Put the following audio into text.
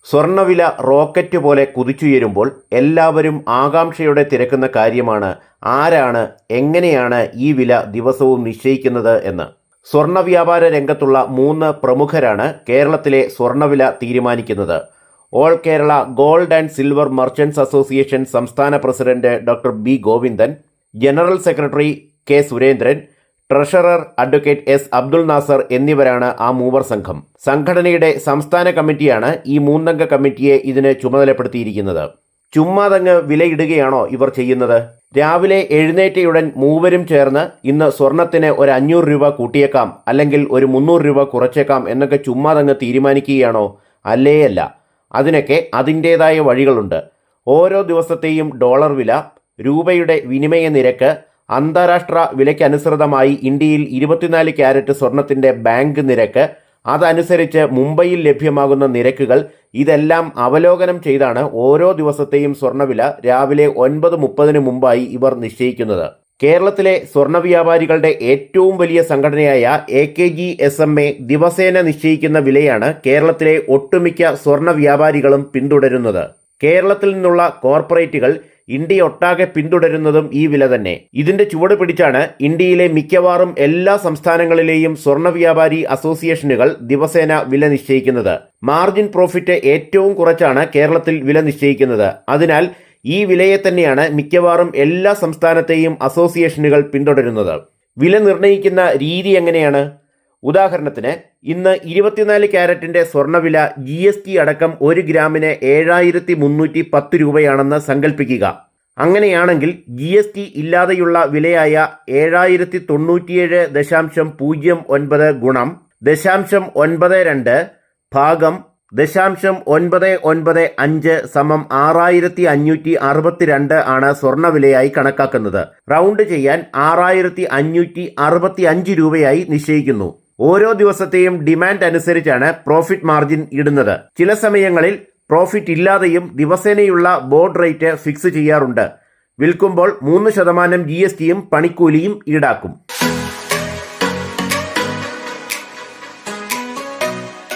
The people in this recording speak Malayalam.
സ്വർണ്ണവില റോക്കറ്റ് പോലെ കുതിച്ചുയരുമ്പോൾ എല്ലാവരും ആകാംക്ഷയോടെ തിരക്കുന്ന കാര്യമാണ് ആരാണ്, എങ്ങനെയാണ് ഈ വില ദിവസവും നിശ്ചയിക്കുന്നത് എന്ന്. സ്വർണ്ണ വ്യാപാര രംഗത്തുള്ള 3 പ്രമുഖരാണ് കേരളത്തിലെ സ്വർണ്ണവില തീരുമാനിക്കുന്നത്. All Kerala gold and silver merchants association സംസ്ഥാന president doctor B Govindan, general secretary K Surendran, treasurer advocate S Abdul Nasser എന്നിവരാണ് ആ മൂവർ സംഘം. സംഘടനയുടെ സംസ്ഥാന കമ്മിറ്റിയാണ് ഈ 3 അംഗ കമ്മിറ്റിയെ ഇതിന് ചുമതലപ്പെടുത്തിയിരിക്കുന്നത്. ചുമ്മാതങ്ങ് വിലയിടുകയാണോ ഇവർ ചെയ്യുന്നത്? രാവിലെ എഴുന്നേറ്റയുടൻ മൂവരും ചേർന്ന് ഇന്ന് സ്വർണത്തിന് ഒരു 500 രൂപ കൂട്ടിയേക്കാം, അല്ലെങ്കിൽ ഒരു 300 രൂപ കുറച്ചേക്കാം എന്നൊക്കെ ചുമ്മാതങ്ങ് തീരുമാനിക്കുകയാണോ? അല്ലേയല്ല. അതിനൊക്കെ അതിൻ്റേതായ വഴികളുണ്ട്. ഓരോ ദിവസത്തെയും ഡോളർ വില, രൂപയുടെ വിനിമയ നിരക്ക്, അന്താരാഷ്ട്ര വിലയ്ക്കനുസൃതമായി ഇന്ത്യയിൽ 24 ക്യാരറ്റ് സ്വർണത്തിൻ്റെ ബാങ്ക് നിരക്ക്, അതനുസരിച്ച് മുംബൈയിൽ ലഭ്യമാകുന്ന നിരക്കുകൾ, ഇതെല്ലാം അവലോകനം ചെയ്താണ് ഓരോ ദിവസത്തെയും സ്വർണ്ണവില രാവിലെ 9:30 മുമ്പായി ഇവർ നിശ്ചയിക്കുന്നത്. കേരളത്തിലെ സ്വർണ്ണ വ്യാപാരികളുടെ ഏറ്റവും വലിയ സംഘടനയായ AKGSMA ദിവസേന നിശ്ചയിക്കുന്ന വിലയാണ് കേരളത്തിലെ ഒട്ടുമിക്ക സ്വർണ്ണ വ്യാപാരികളും പിന്തുടരുന്നത്. കേരളത്തിൽ നിന്നുള്ള കോർപ്പറേറ്റുകൾ ഇന്ത്യയൊട്ടാകെ പിന്തുടരുന്നതും ഈ വില തന്നെ. ഇതിന്റെ ചുവട് പിടിച്ചാണ് ഇന്ത്യയിലെ മിക്കവാറും എല്ലാ സംസ്ഥാനങ്ങളിലെയും സ്വർണ്ണ വ്യാപാരി അസോസിയേഷനുകൾ ദിവസേന വില നിശ്ചയിക്കുന്നത്. മാർജിൻ പ്രോഫിറ്റ് ഏറ്റവും കുറച്ചാണ് കേരളത്തിൽ വില നിശ്ചയിക്കുന്നത്. അതിനാൽ ഈ വിലയെ തന്നെയാണ് മിക്കവാറും എല്ലാ സംസ്ഥാനത്തെയും അസോസിയേഷനുകൾ പിന്തുടരുന്നത്. വില നിർണ്ണയിക്കുന്ന രീതി എങ്ങനെയാണ്? ഉദാഹരണത്തിന്, ഇന്ന് 24 ക്യാരറ്റിന്റെ സ്വർണ്ണവില GST അടക്കം 1 ഗ്രാമിന് 7310 രൂപയാണെന്ന് സങ്കല്പിക്കുക. അങ്ങനെയാണെങ്കിൽ GST ഇല്ലാതെയുള്ള വിലയായ 7097.09 ഗുണം 0.92 ഭാഗം 0.995 സമം 6562 ആണ് സ്വർണ്ണവിലയായി കണക്കാക്കുന്നത്. റൗണ്ട് ചെയ്യാൻ 6565 രൂപയായി നിശ്ചയിക്കുന്നു. ഓരോ ദിവസത്തെയും ഡിമാൻഡ് അനുസരിച്ചാണ് പ്രോഫിറ്റ് മാർജിൻ ഇടുന്നത്. ചില സമയങ്ങളിൽ പ്രോഫിറ്റ് ഇല്ലാതെയും ദിവസേനയുള്ള ബോർഡ് റേറ്റ് ഫിക്സ് ചെയ്യാറുണ്ട്. വിൽക്കുമ്പോൾ 3% GSTയും പണിക്കൂലിയും ഈടാക്കും.